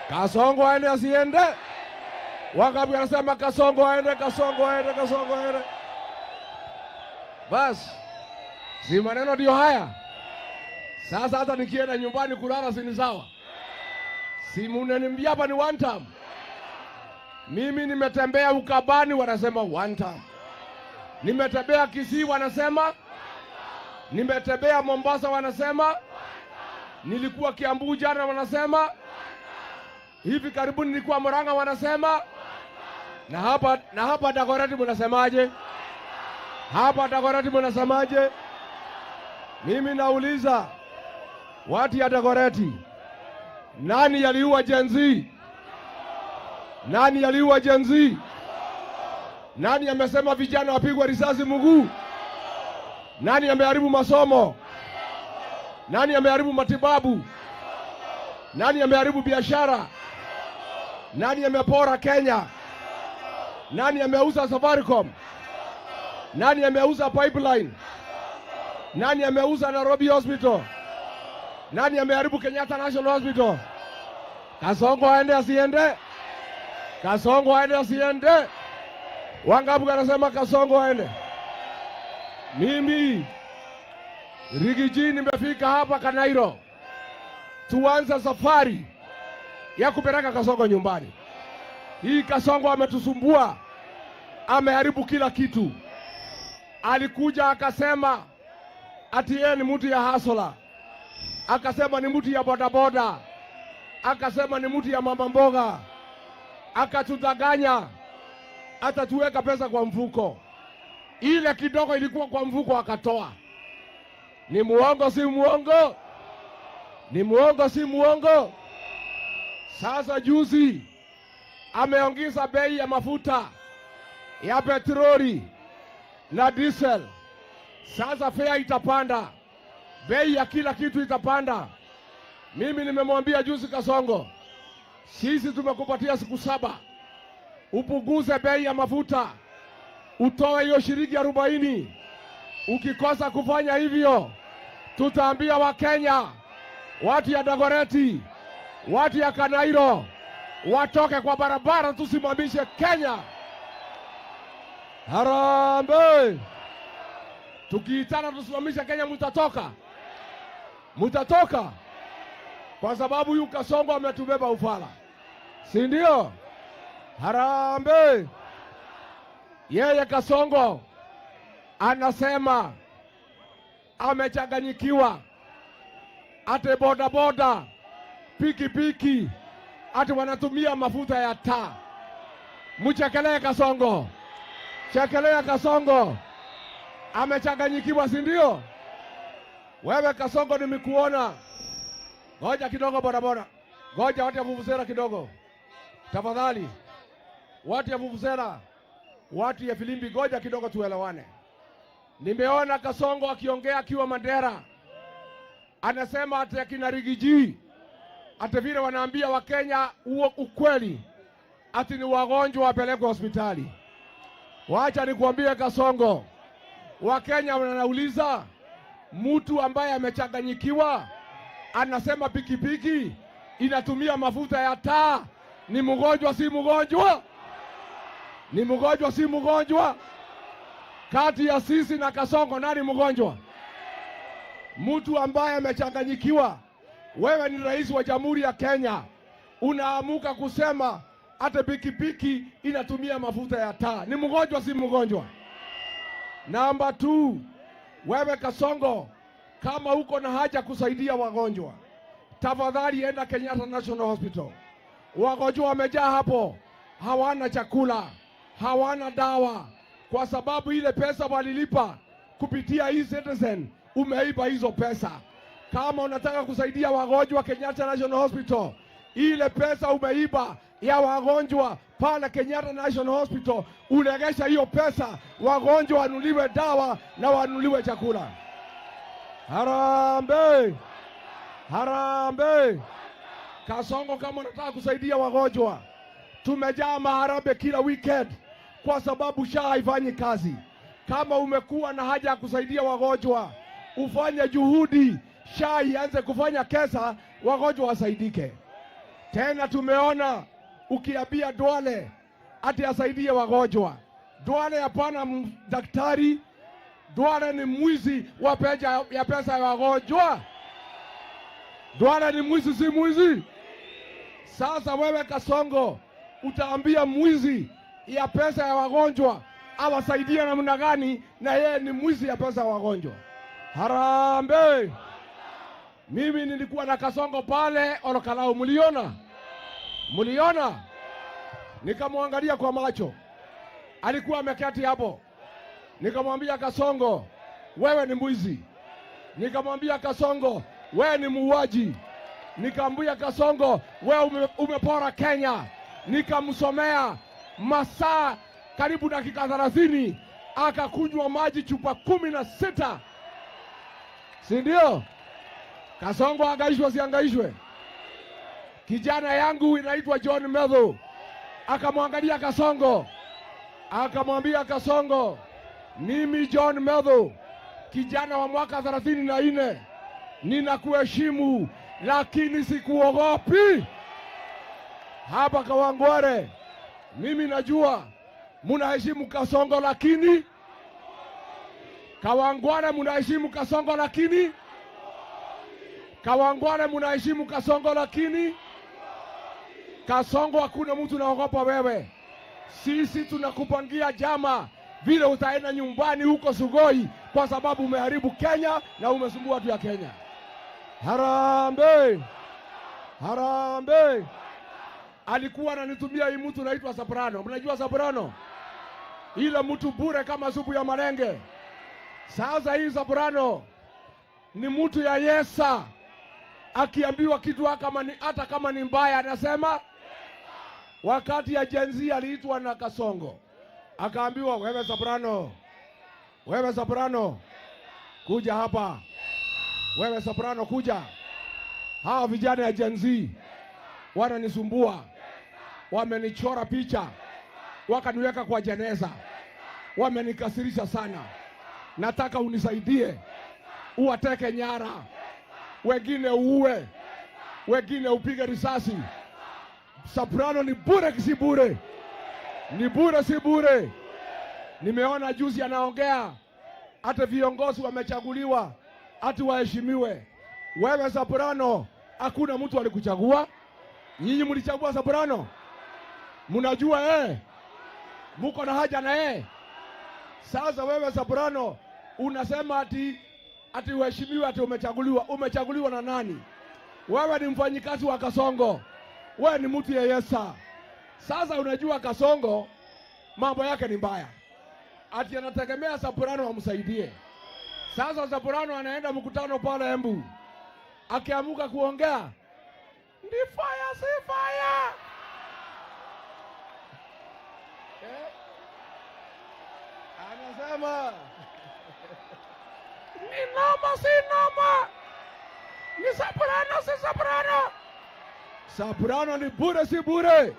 Kasongo aende asiende? Wangapi wanasema Kasongo aende, Kasongo aende, Kasongo aende? Bas, si maneno ndio haya. Sasa hata nikienda nyumbani kulala si ni sawa? Si mnaniambia hapa ni one time. Mimi nimetembea Ukabani wanasema one time. Nimetembea Kisii wanasema. Nimetembea Mombasa wanasema. Nilikuwa Kiambu jana wanasema. Hivi karibuni nilikuwa Murang'a wanasema. Na hapa Dagoretti mnasemaje? Hapa Dagoretti mnasemaje? Mimi nauliza watu ya Dagoretti, nani yaliua Gen Z? Nani yaliua Gen Z? Nani amesema vijana wapigwe risasi mguu? Nani ameharibu masomo? Nani ameharibu matibabu? Nani ameharibu biashara? Nani amepora Kenya? Nani ameuza Safaricom? Nani ameuza pipeline? Nani ameuza Nairobi Hospital? Nani ameharibu Kenyatta National Hospital? Kasongo aende asiende? Kasongo aende asiende? Wangapi wanasema Kasongo aende? Mimi Rigiji nimefika hapa Kanairo. Tuanze safari ya kupeleka Kasongo nyumbani. Hii Kasongo ametusumbua. Ameharibu kila kitu. Alikuja akasema ati yeye ni mtu ya hasola. Akasema ni mtu ya bodaboda. Akasema ni mtu ya mama mboga. Akatudanganya. Atatuweka pesa kwa mfuko. Ile kidogo ilikuwa kwa mfuko akatoa. Ni muongo si muongo? Ni muongo si muongo? Sasa juzi ameongeza bei ya mafuta ya petroli na diesel. Sasa fare itapanda. Bei ya kila kitu itapanda. Mimi nimemwambia juzi Kasongo, sisi tumekupatia siku 7. Upunguze bei ya mafuta. Utoe hiyo shilingi 40. Ukikosa kufanya hivyo, tutaambia Wakenya, watu ya Dagoretti, watu ya Kanairo, watoke kwa barabara tusimamishe Kenya. Harambee! Tukiitana tusimamishe Kenya mutatoka. Mutatoka. Kwa sababu yu Kasongo ametubeba ufala. Si ndio? Harambee! Yeye Kasongo anasema amechanganyikiwa. Ate boda boda, piki piki, ate wanatumia mafuta ya taa. Mchekelee Kasongo. Chekelea Kasongo. Amechanganyikiwa si ndio? Wewe Kasongo nimekuona. Ngoja kidogo boda boda. Ngoja watu ya vuvuzela kidogo. Tafadhali. Watu ya vuvuzela. Watu ya filimbi, ngoja kidogo tuelewane. Nimeona Kasongo akiongea akiwa Mandera. Anasema ati akina Rigiji, ati vile wanaambia Wakenya ukweli, ati ni wagonjwa wapelekwe hospitali. Wacha nikuambie Kasongo, Wakenya wanauliza, mtu ambaye amechanganyikiwa anasema pikipiki inatumia mafuta ya taa, ni mgonjwa si mgonjwa? Ni mgonjwa si mgonjwa? Kati ya sisi na Kasongo nani mgonjwa? Mtu ambaye amechanganyikiwa. Wewe ni rais wa Jamhuri ya Kenya, unaamuka kusema hata pikipiki inatumia mafuta ya taa, ni mgonjwa si mgonjwa? Namba 2, wewe Kasongo, kama uko na haja kusaidia wagonjwa, tafadhali enda Kenyatta National Hospital. Wagonjwa wamejaa hapo, hawana chakula, hawana dawa, kwa sababu ile pesa walilipa kupitia eCitizen, umeiba hizo pesa. Kama unataka kusaidia wagonjwa Kenyatta National Hospital, ile pesa umeiba ya wagonjwa pale Kenyatta National Hospital, ulegesha hiyo pesa, wagonjwa wanuliwe dawa na wanuliwe chakula. Harambee! Harambee! Kasongo, kama unataka kusaidia wagonjwa, tumejaa maharambee kila weekend kwa sababu SHA haifanyi kazi. Kama umekuwa na haja ya kusaidia wagonjwa, ufanye juhudi SHA ianze kufanya kesa, wagonjwa wasaidike. Tena tumeona ukiambia Duale ati asaidie wagonjwa. Duale hapana daktari, Duale ni mwizi wa pesa ya wagonjwa. Duale ni mwizi, si mwizi? Sasa wewe Kasongo utaambia mwizi ya pesa ya wagonjwa awasaidie namna gani, na yeye ni mwizi ya pesa ya wagonjwa? Harambee! Mimi nilikuwa na Kasongo pale Olokalao, mliona? Mliona? Nikamwangalia kwa macho, alikuwa ameketi hapo. Nikamwambia Kasongo, wewe ni mwizi. Nikamwambia Kasongo, wewe ni muuaji. Nikamwambia Kasongo, wewe umepora Kenya. Nikamsomea masaa karibu dakika 30, akakunywa maji chupa 16. Si ndio? Kasongo angaishwe siangaishwe? Kijana yangu inaitwa John Medho akamwangalia Kasongo, akamwambia Kasongo, mimi John Medho, kijana wa mwaka 34, ninakuheshimu lakini sikuogopi. Hapa Kawangware mimi najua munaheshimu Kasongo, lakini Kawangware munaheshimu Kasongo, lakini Kawangware munaheshimu Kasongo, lakini Kasongo hakuna mtu naogopa wewe. Sisi tunakupangia jama vile utaenda nyumbani huko Sugoi, kwa sababu umeharibu Kenya na umesumbua watu ya Kenya. Harambee! Harambee! Alikuwa ananitumia hii mtu naitwa Soprano. Mnajua Soprano? Ile mtu bure kama supu ya malenge. Sasa hii Soprano ni mtu ya Yesa. Akiambiwa kitu hata kama ni mbaya anasema. Wakati ya Gen Z aliitwa na Kasongo, akaambiwa, wewe Soprano, wewe Soprano, kuja hapa. Wewe Soprano kuja. Hawa vijana ya Gen Z wananisumbua. Wamenichora picha, wakaniweka kwa jeneza. Wamenikasirisha sana. Nataka unisaidie. Uwateke nyara. Wengine uue. Wengine upige risasi. Soprano ni bure si bure? Ni bure si bure? Nimeona juzi anaongea hata viongozi wamechaguliwa ati waheshimiwe. Wewe Soprano, hakuna mtu alikuchagua. Nyinyi mlichagua Soprano. Mnajua muko na haja na Sasa wewe Soprano unasema ati uheshimiwe, ati umechaguliwa. Umechaguliwa na nani? Wewe ni mfanyikazi wa Kasongo. Wewe ni mtu ya Yesa. Sasa unajua Kasongo mambo yake ni mbaya. Ati anategemea Soprano amsaidie. Sasa Soprano anaenda mkutano pale Embu. Akiamuka kuongea, ni fire si fire. Anasema ni noma si noma. Ni Soprano si Soprano. Soprano ni bure si bure?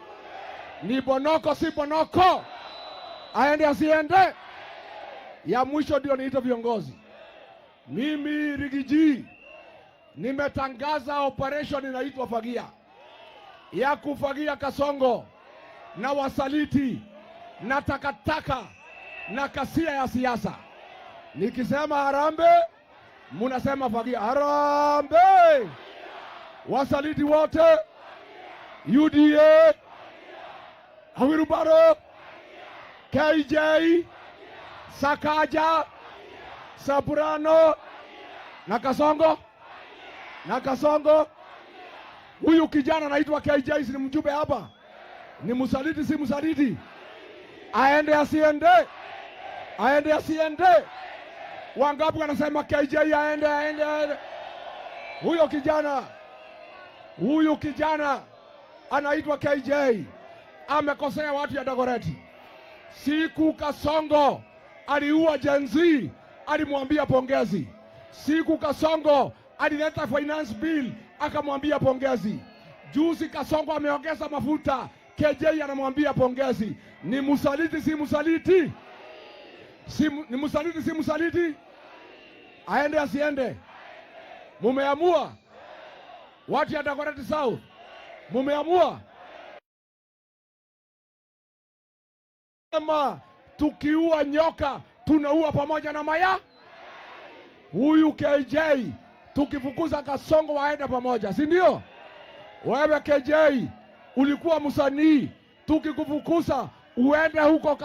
Ni bonoko si bonoko? Aende asiende? Ya mwisho ndio niita viongozi. Mimi Rigiji nimetangaza operation inaitwa Fagia, ya kufagia Kasongo na wasaliti na takataka na kasia ya siasa. Nikisema harambe, munasema Fagia. Harambe! Wasaliti wote, UDA, Awirubaro, KJ, Sakaja, Soprano na Kasongo. Na Kasongo, huyu kijana anaitwa KJ, si mjumbe hapa? Ni msaliti si msaliti? Aende asiende? Aende asiende? Wangapi wanasema KJ aende? Huyu kijana anaitwa KJ amekosea watu ya Dagoretti. Siku Kasongo aliua Gen Z, alimwambia pongezi. Siku Kasongo alileta finance bill, akamwambia pongezi. Juzi Kasongo ameongeza mafuta, KJ anamwambia pongezi. Ni msaliti si msaliti? Ni msaliti si msaliti? Aende asiende? Mumeamua watu ya Dagoretti South, Mumeamua? Kama tukiua nyoka tunaua pamoja na maya. Huyu KJ tukifukuza Kasongo waende pamoja, si ndio? Wewe KJ ulikuwa msanii, tukikufukuza uende huko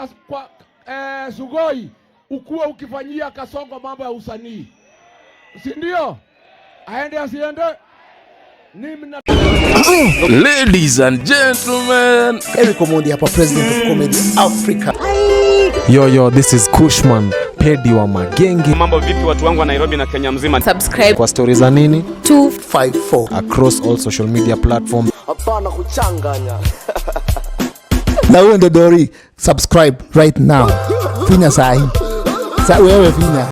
Sugoi ukuwa ukifanyia Kasongo mambo ya usanii, si ndio? Aende asiende? Ladies and gentlemen, Eric Omondi hapa, president of comedy Africa. Yo, this is Kushman Pedi wa Magenge. Mambo vipi watu wangu wa Nairobi na Kenya mzima? Subscribe Kwa stories za nini 254 across all social media platforms. Hapana kuchanganya. Na wewe ndo Dori, subscribe right now. Finya sahi. Sa wewe finya.